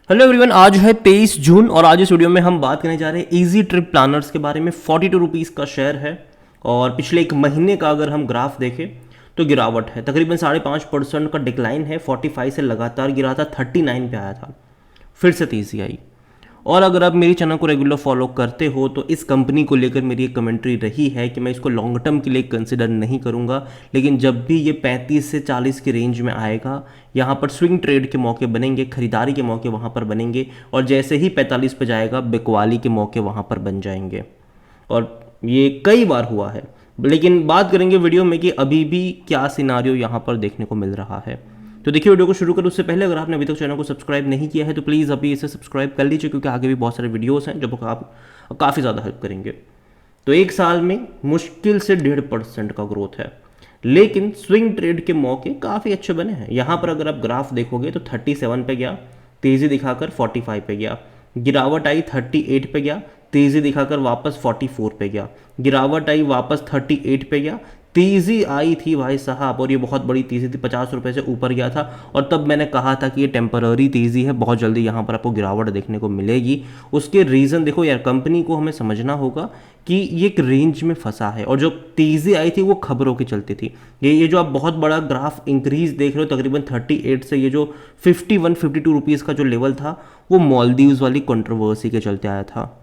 Hello everyone, आज है 23 जून और आज इस वीडियो में हम बात करने जा रहे हैं इजी ट्रिप प्लानर्स के बारे में। 42 रुपीज़ का शेयर है और पिछले एक महीने का अगर हम ग्राफ देखें तो गिरावट है, तकरीबन 5.5% का डिक्लाइन है। 45 से लगातार गिरा था, 39 पे आया था, फिर से तेज़ी आई। और अगर आप मेरी चैनल को रेगुलर फॉलो करते हो तो इस कंपनी को लेकर मेरी एक कमेंट्री रही है कि मैं इसको लॉन्ग टर्म के लिए कंसिडर नहीं करूंगा, लेकिन जब भी ये 35 से 40 के रेंज में आएगा, यहाँ पर स्विंग ट्रेड के मौके बनेंगे, खरीदारी के मौके वहाँ पर बनेंगे, और जैसे ही 45 पे जाएगा बिकवाली के मौके वहाँ पर बन जाएंगे। और ये कई बार हुआ है, लेकिन बात करेंगे वीडियो में कि अभी भी क्या सिनारियो यहाँ पर देखने को मिल रहा है। तो देखिए, वीडियो को शुरू करूँ उससे पहले अगर आपने अभी तक चैनल को सब्सक्राइब नहीं किया है तो प्लीज़ अभी इसे सब्सक्राइब कर लीजिए, क्योंकि आगे भी बहुत सारे वीडियोस हैं जो आप काफ़ी ज़्यादा हेल्प करेंगे। तो एक साल में मुश्किल से 1.5% का ग्रोथ है, लेकिन स्विंग ट्रेड के मौके काफ़ी अच्छे बने हैं। यहाँ पर अगर आप ग्राफ देखोगे तो 37 पे गया, तेज़ी दिखाकर 45 पे गया, गिरावट आई 38 पे गया, तेज़ी दिखाकर वापस 44 पे गया, गिरावट आई वापस 38 पे गया, तेज़ी आई थी भाई साहब, और ये बहुत बड़ी तेज़ी थी, 50 रुपये से ऊपर गया था। और तब मैंने कहा था कि ये टेम्पररी तेज़ी है, बहुत जल्दी यहाँ पर आपको गिरावट देखने को मिलेगी। उसके रीज़न देखो यार, कंपनी को हमें समझना होगा कि ये एक रेंज में फंसा है, और जो तेज़ी आई थी वो खबरों की चलती थी। ये जो आप बहुत बड़ा ग्राफ इंक्रीज देख रहे हो तकरीबन 38 से, ये जो 51-52 रुपीज़ का जो लेवल था वो मालदीव्स वाली कंट्रोवर्सी के चलते आया था।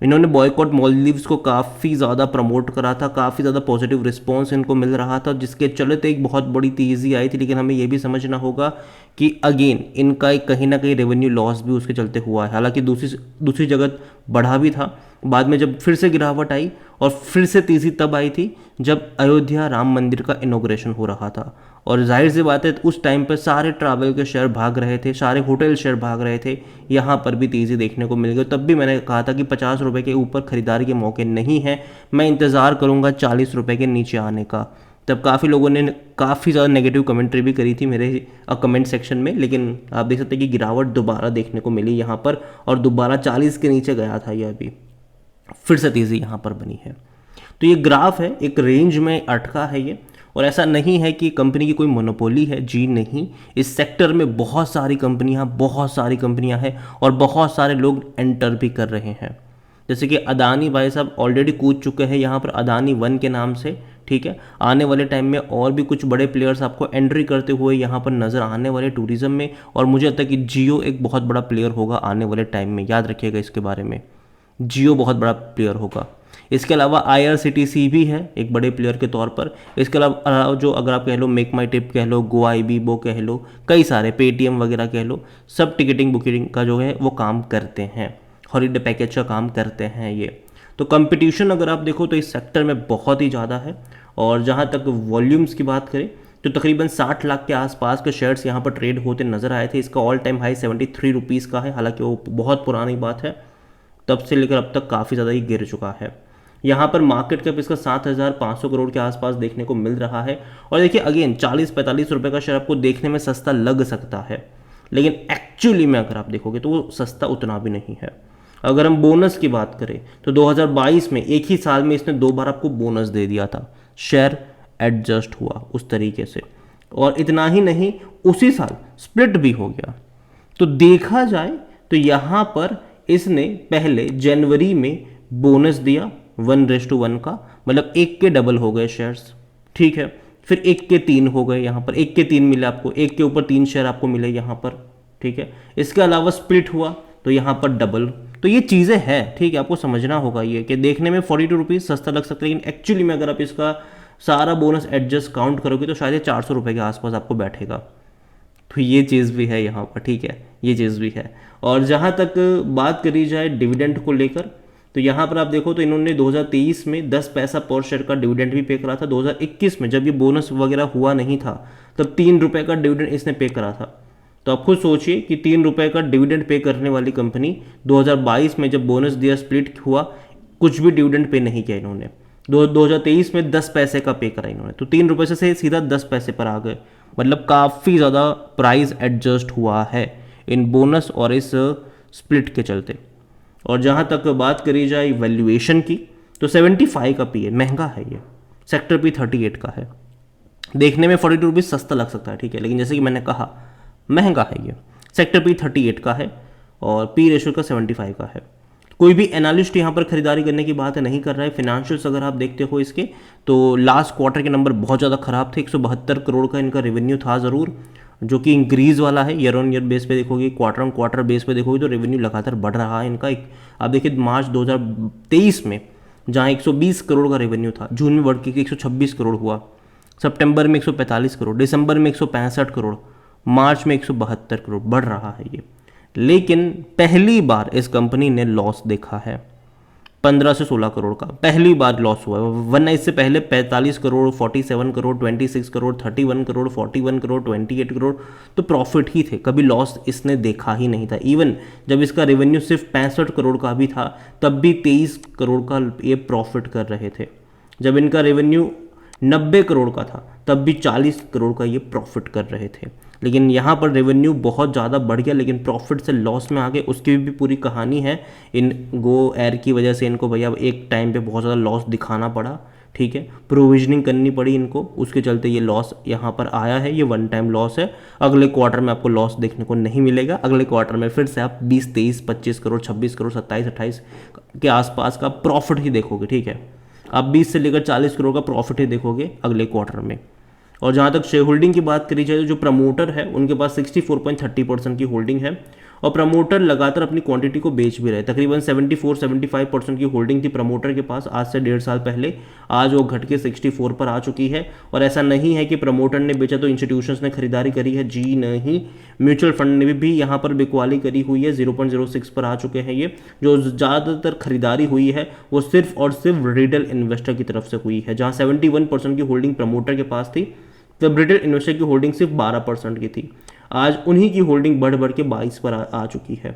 इन्होंने बॉयकॉट मालदीव्स को काफ़ी ज़्यादा प्रमोट करा था, काफ़ी ज़्यादा पॉजिटिव रिस्पांस इनको मिल रहा था, जिसके चलते एक बहुत बड़ी तेज़ी आई थी। लेकिन हमें ये भी समझना होगा कि अगेन इनका एक कहीं ना कहीं रेवेन्यू लॉस भी उसके चलते हुआ है। हालांकि दूसरी जगह बढ़ा भी था, बाद में जब फिर से गिरावट आई और फिर से तेज़ी तब आई थी जब अयोध्या राम मंदिर का इनॉग्रेशन हो रहा था। और जाहिर सी बात है उस टाइम पर सारे ट्रैवल के शेयर भाग रहे थे, सारे होटल शेयर भाग रहे थे, यहाँ पर भी तेज़ी देखने को मिल गई। तब भी मैंने कहा था कि 50 रुपये के ऊपर खरीदारी के मौके नहीं हैं, मैं इंतज़ार करूँगा 40 रुपये के नीचे आने का। तब काफ़ी लोगों ने काफ़ी ज़्यादा नेगेटिव कमेंट्री भी करी थी मेरे कमेंट सेक्शन में, लेकिन आप देख सकते हैं कि गिरावट दोबारा देखने को मिली यहाँ पर, और दोबारा 40 के नीचे गया था ये, अभी फिर से तेज़ी यहाँ पर बनी है। तो ये ग्राफ है, एक रेंज में अटका है ये, और ऐसा नहीं है कि कंपनी की कोई मोनोपोली है, जी नहीं। इस सेक्टर में बहुत सारी कंपनियां हैं और बहुत सारे लोग एंटर भी कर रहे हैं। जैसे कि अदानी भाई साहब ऑलरेडी कूद चुके हैं यहाँ पर अदानी वन के नाम से, ठीक है। आने वाले टाइम में और भी कुछ बड़े प्लेयर्स आपको एंट्री करते हुए यहाँ पर नज़र आने वाले टूरिज्म में, और मुझे लगता है कि जियो एक बहुत बड़ा प्लेयर होगा आने वाले टाइम में, याद रखिएगा इसके बारे में, जियो बहुत बड़ा प्लेयर होगा। इसके अलावा IRCTC भी है एक बड़े प्लेयर के तौर पर। इसके अलावा जो अगर आप कह लो मेक माई ट्रिप कह लो, गोवा IBIBO कह लो, कई सारे पेटीएम वगैरह कह लो, सब टिकटिंग बुकिंग का जो है वो काम करते हैं, हॉलीडे पैकेज का काम करते हैं ये। तो कंपटीशन अगर आप देखो तो इस सेक्टर में बहुत ही ज़्यादा है। और जहाँ तक वॉल्यूम्स की बात करें तो तकरीबन 60 लाख के आसपास के शेयर्स यहाँ पर ट्रेड होते नजर आए थे। इसका ऑल टाइम हाई 73 रुपीज़ का है, हालांकि वो बहुत पुरानी बात है, तब से लेकर अब तक काफ़ी ज़्यादा ही गिर चुका है। यहाँ पर मार्केट कैप इसका 7,500 करोड़ के आसपास देखने को मिल रहा है। और देखिए अगेन 40-45 रुपये का शेयर आपको देखने में सस्ता लग सकता है, लेकिन एक्चुअली में अगर आप देखोगे तो वो सस्ता उतना भी नहीं है। अगर हम बोनस की बात करें तो 2022 में एक ही साल में इसने 2 बार आपको बोनस दे दिया था, शेयर एडजस्ट हुआ उस तरीके से। और इतना ही नहीं, उसी साल स्प्लिट भी हो गया। तो देखा जाए तो यहाँ पर इसने पहले जनवरी में बोनस दिया 1:1 का, मतलब 1 के डबल हो गए शेयर्स, ठीक है। फिर 1 के 3 हो गए, यहाँ पर 1 के 3 मिले आपको, 1 के ऊपर 3 शेयर आपको मिले यहाँ पर, ठीक है। इसके अलावा स्प्लिट हुआ तो यहाँ पर डबल। तो ये चीज़ें हैं, ठीक है, आपको समझना होगा ये कि देखने में 42 रुपीज़ सस्ता लग सकता है, लेकिन एक्चुअली में अगर आप इसका सारा बोनस एडजस्ट काउंट करोगे तो शायद 400 रुपये के आसपास आपको बैठेगा। तो ये चीज़ भी है यहाँ पर, ठीक है, ये चीज़ भी है। और जहाँ तक बात करी जाए डिविडेंड को लेकर तो यहाँ पर आप देखो तो इन्होंने 2023 में 10 पैसा पर शेयर का डिविडेंड भी पे करा था। 2021 में जब ये बोनस वगैरह हुआ नहीं था तब 3 रुपये का डिविडेंड इसने पे करा था। तो आप खुद सोचिए कि 3 रुपये का डिविडेंड पे करने वाली कंपनी 2022 में जब बोनस दिया, स्प्लिट हुआ, कुछ भी डिविडेंड पे नहीं किया इन्होंने। 2023 में 10 पैसे का पे करा इन्होंने, तो 3 रुपये से सीधा 10 पैसे पर आ गए। मतलब काफ़ी ज़्यादा प्राइस एडजस्ट हुआ है इन बोनस और इस स्प्लिट के चलते। और जहाँ तक बात करी जाए वैल्यूएशन की तो 75 का पी है, महंगा है ये। सेक्टर पी 38 का है, देखने में 42 रुपीज़ सस्ता लग सकता है, ठीक है, लेकिन जैसे कि मैंने कहा महंगा है ये। सेक्टर पी 38 का है और पी रेशो का 75 का है। कोई भी एनालिस्ट यहाँ पर खरीदारी करने की बात नहीं कर रहा है। फिनेंशियल्स अगर आप देखते हो इसके, तो लास्ट क्वार्टर के नंबर बहुत ज़्यादा खराब थे। 172 करोड़ का इनका रेवेन्यू था ज़रूर, जो कि इंक्रीज़ वाला है। ईयर ऑन ईयर बेस पे देखोगे, क्वार्टर ऑन क्वार्टर बेस पे देखोगे तो रेवेन्यू लगातार बढ़ रहा है इनका। आप देखिए मार्च 2023 में जहाँ 120 करोड़ का रेवेन्यू था, जून में बढ़ के 126 करोड़ हुआ, सितंबर में 145 करोड़, दिसंबर में 165 करोड़, मार्च में 172 करोड़, बढ़ रहा है ये। लेकिन पहली बार इस कंपनी ने लॉस देखा है, 15 से 16 करोड़ का पहली बार लॉस हुआ है, वरना इससे पहले 45 करोड़, 47 करोड़, 26 करोड़, 31 करोड़, 41 करोड़, 28 करोड़ तो प्रॉफिट ही थे। कभी लॉस इसने देखा ही नहीं था। इवन जब इसका रेवेन्यू सिर्फ 65 करोड़ का भी था, तब भी 23 करोड़ का ये प्रॉफिट कर रहे थे। जब इनका रेवेन्यू 90 करोड़ का था, तब भी 40 करोड़ का ये प्रॉफिट कर रहे थे। लेकिन यहाँ पर रेवेन्यू बहुत ज़्यादा बढ़ गया, लेकिन प्रॉफिट से लॉस में आ गए। उसकी भी पूरी कहानी है। इन गो एयर की वजह से इनको भैया एक टाइम पे बहुत ज़्यादा लॉस दिखाना पड़ा, ठीक है, प्रोविजनिंग करनी पड़ी इनको, उसके चलते ये लॉस यहाँ पर आया है। ये वन टाइम लॉस है। अगले क्वार्टर में आपको लॉस देखने को नहीं मिलेगा। अगले क्वार्टर में फिर से आप 20, 23, 25 करोड़, 26 करोड़, 27, 28 के आसपास का प्रॉफिट ही देखोगे, ठीक है। आप 20 से लेकर 40 करोड़ का प्रॉफिट ही देखोगे अगले क्वार्टर में। और जहाँ तक शेयर होल्डिंग की बात करी जाए, जो प्रमोटर है उनके पास 64.30% की होल्डिंग है, और प्रमोटर लगातार अपनी क्वांटिटी को बेच भी रहे। तकरीबन 74-75% की होल्डिंग थी प्रमोटर के पास आज से 1.5 साल पहले। आज वो घट के 64 पर आ चुकी है। और ऐसा नहीं है कि प्रमोटर ने बेचा तो इंस्टीट्यूशंस ने खरीदारी करी है, जी नहीं। म्यूचुअल फंड ने भी यहाँ पर बिकवाली करी हुई है, 0.06 पर आ चुके हैं ये। जो ज़्यादातर खरीदारी हुई है वो सिर्फ और सिर्फ रिटेल इन्वेस्टर की तरफ से हुई है। जहाँ 71% की होल्डिंग प्रमोटर के पास थी, तब रिटेल इन्वेस्टर की होल्डिंग सिर्फ 12% की थी। आज उन्हीं की होल्डिंग बढ़ बढ़ के 22 पर आ चुकी है,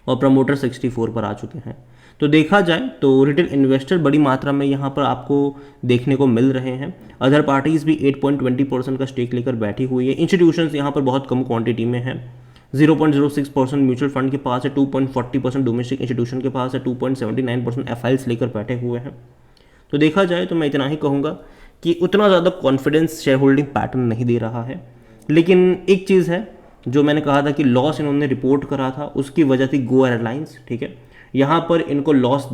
और प्रमोटर 64 पर आ चुके हैं। तो देखा जाए तो रिटेल इन्वेस्टर बड़ी मात्रा में यहाँ पर आपको देखने को मिल रहे हैं। अदर पार्टीज भी 8.20% का स्टेक लेकर बैठी हुई है। इंस्टीट्यूशंस यहाँ पर बहुत कम क्वांटिटी में है। 0.06% म्यूचुअल फंड के पास है, 2.40% डोमेस्टिक इंस्टीट्यूशन के पास है, 2.79% एफआईएल्स लेकर बैठे हुए हैं। तो देखा जाए तो मैं इतना ही कहूँगा कि उतना ज़्यादा कॉन्फिडेंस शेयर होल्डिंग पैटर्न नहीं दे रहा है। लेकिन एक चीज़ है, जो मैंने कहा था कि लॉस इन्होंने रिपोर्ट करा था, उसकी वजह थी गो एयरलाइंस, ठीक है। यहाँ पर इनको लॉस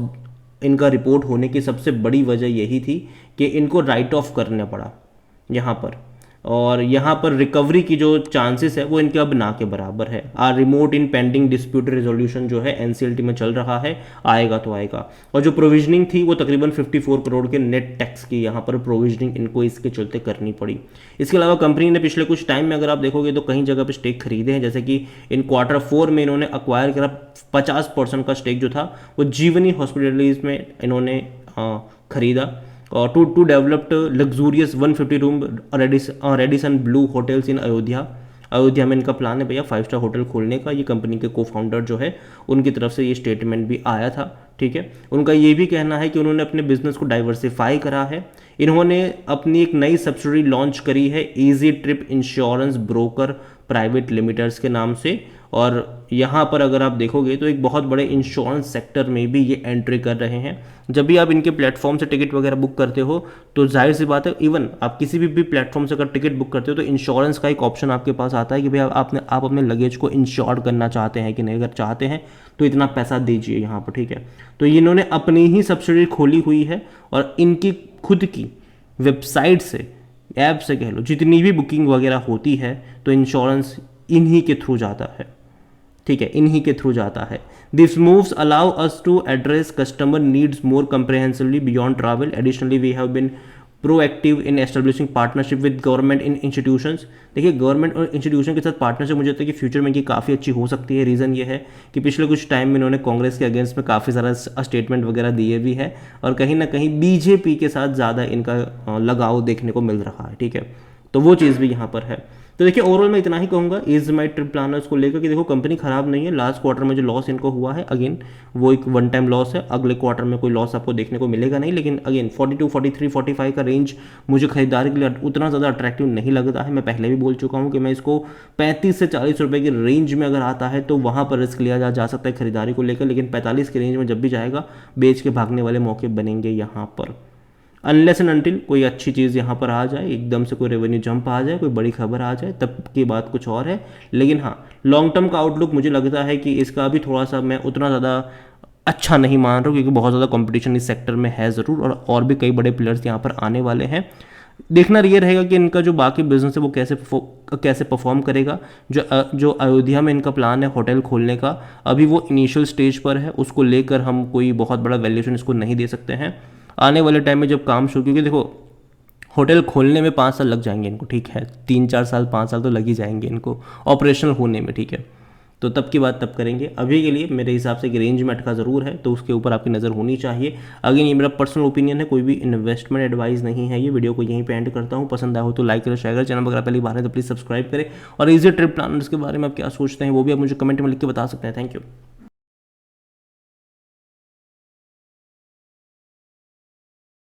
इनका रिपोर्ट होने की सबसे बड़ी वजह यही थी कि इनको राइट ऑफ करना पड़ा यहाँ पर, और यहाँ पर रिकवरी की जो चांसेस है वो इनके अब ना के बराबर है। रिमोट इन पेंडिंग डिस्प्यूट रेजोल्यूशन जो है एनसीएलटी में चल रहा है, आएगा तो आएगा। और जो प्रोविजनिंग थी वो तकरीबन 54 करोड़ के नेट टैक्स की यहाँ पर प्रोविजनिंग इनको इसके चलते करनी पड़ी। इसके अलावा कंपनी ने पिछले कुछ टाइम में अगर आप देखोगे तो कई जगह पर स्टेक खरीदे हैं, जैसे कि इन Q4 में इन्होंने अक्वायर करा 50% का स्टेक जो था वो जीवनी हॉस्पिटलिटीज में इन्होंने खरीदा, और two developed luxurious 150 room Radisson Blu hotels in Ayodhya. Ayodhya में इनका प्लान है भैया 5 स्टार होटल खोलने का। ये कंपनी के को फाउंडर जो है उनकी तरफ से ये स्टेटमेंट भी आया था, ठीक है। उनका ये भी कहना है कि उन्होंने अपने बिजनेस को डाइवर्सिफाई करा है। इन्होंने अपनी एक नई सब्सिडरी लॉन्च करी है, easy trip insurance broker private limiteds के नाम से। और यहाँ पर अगर आप देखोगे तो एक बहुत बड़े इंश्योरेंस सेक्टर में भी ये एंट्री कर रहे हैं। जब भी आप इनके प्लेटफॉर्म से टिकट वगैरह बुक करते हो तो जाहिर सी बात है, इवन आप किसी भी प्लेटफॉर्म से अगर टिकट बुक करते हो तो इंश्योरेंस का एक ऑप्शन आपके पास आता है कि भाई आप अपने लगेज को इंश्योर करना चाहते हैं कि नहीं। अगर चाहते हैं तो इतना पैसा दीजिए यहाँ पर, ठीक है। तो इन्होंने अपनी ही सब्सिडी खोली हुई है, और इनकी खुद की वेबसाइट से, ऐप से कह लो, जितनी भी बुकिंग वगैरह होती है तो इंश्योरेंस इन्हीं के थ्रू जाता है, ठीक है, इन्हीं के थ्रू जाता है। This moves allow us to address customer needs more comprehensively beyond travel. Additionally we have been proactive in establishing partnership with government in institutions. देखिए गवर्नमेंट और इंस्टीट्यूशन के साथ पार्टनरशिप मुझे लगता है कि फ्यूचर में ये काफ़ी अच्छी हो सकती है। रीज़न ये है कि पिछले कुछ टाइम में इन्होंने कांग्रेस के अगेंस्ट में काफ़ी सारा स्टेटमेंट वगैरह दिए भी है, और कहीं ना कहीं बीजेपी के साथ ज़्यादा इनका लगाव देखने को मिल रहा है, ठीक है। तो वो चीज़ भी यहाँ पर है। तो देखिए ओवरऑल मैं इतना ही कहूँगा इज माई ट्रिप प्लानर्स को लेकर कि देखो कंपनी खराब नहीं है। लास्ट क्वार्टर में जो लॉस इनको हुआ है अगेन वो एक वन टाइम लॉस है। अगले क्वार्टर में कोई लॉस आपको देखने को मिलेगा नहीं, लेकिन अगेन 42, 43, 45 का रेंज मुझे खरीदारी के लिए उतना ज़्यादा अट्रैक्टिव नहीं लगता है। मैं पहले भी बोल चुका हूँ कि मैं इसको 35 से 40 रुपये की रेंज में अगर आता है तो वहाँ पर रिस्क लिया जा सकता है खरीदारी को लेकर, लेकिन 45 की रेंज में जब भी जाएगा बेच के भागने वाले मौके बनेंगे यहाँ पर। अनलेस एंड अनटिल कोई अच्छी चीज़ यहाँ पर आ जाए, एकदम से कोई रेवेन्यू जंप आ जाए, कोई बड़ी खबर आ जाए, तब की बात कुछ और है। लेकिन हाँ, लॉन्ग टर्म का आउटलुक मुझे लगता है कि इसका अभी थोड़ा सा मैं उतना ज़्यादा अच्छा नहीं मान रहा हूँ, क्योंकि बहुत ज़्यादा कंपटीशन इस सेक्टर में है ज़रूर, और भी कई बड़े प्लेयर्स यहाँ पर आने वाले हैं। देखना ये रहेगा कि इनका जो बाकी बिजनेस है वो कैसे परफॉर्म करेगा। जो अयोध्या में इनका प्लान है होटल खोलने का, अभी वो इनिशियल स्टेज पर है, उसको लेकर हम कोई बहुत बड़ा वैल्यूएशन इसको नहीं दे सकते हैं। आने वाले टाइम में जब काम शुरू, क्योंकि देखो होटल खोलने में 5 साल लग जाएंगे इनको, ठीक है, 3-4 साल 5 साल तो लग ही जाएंगे इनको ऑपरेशनल होने में, ठीक है। तो तब की बात तब करेंगे। अभी के लिए मेरे हिसाब से कि रेंज में अटका ज़रूर है, तो उसके ऊपर आपकी नज़र होनी चाहिए। अगेन ये मेरा पर्सनल ओपिनियन है, कोई भी इन्वेस्टमेंट एडवाइस नहीं है। ये वीडियो को यहीं पे एंड करता हूँ। पसंद आया हो तो लाइक करें, शेयर करें, चैनल वगैरह पहली बार है तो प्लीज़ सब्सक्राइब करें। और इजी ट्रिप प्लानर्स के बारे में आप क्या सोचते हैं वो भी आप मुझे कमेंट में लिख के बता सकते हैं। Thank you.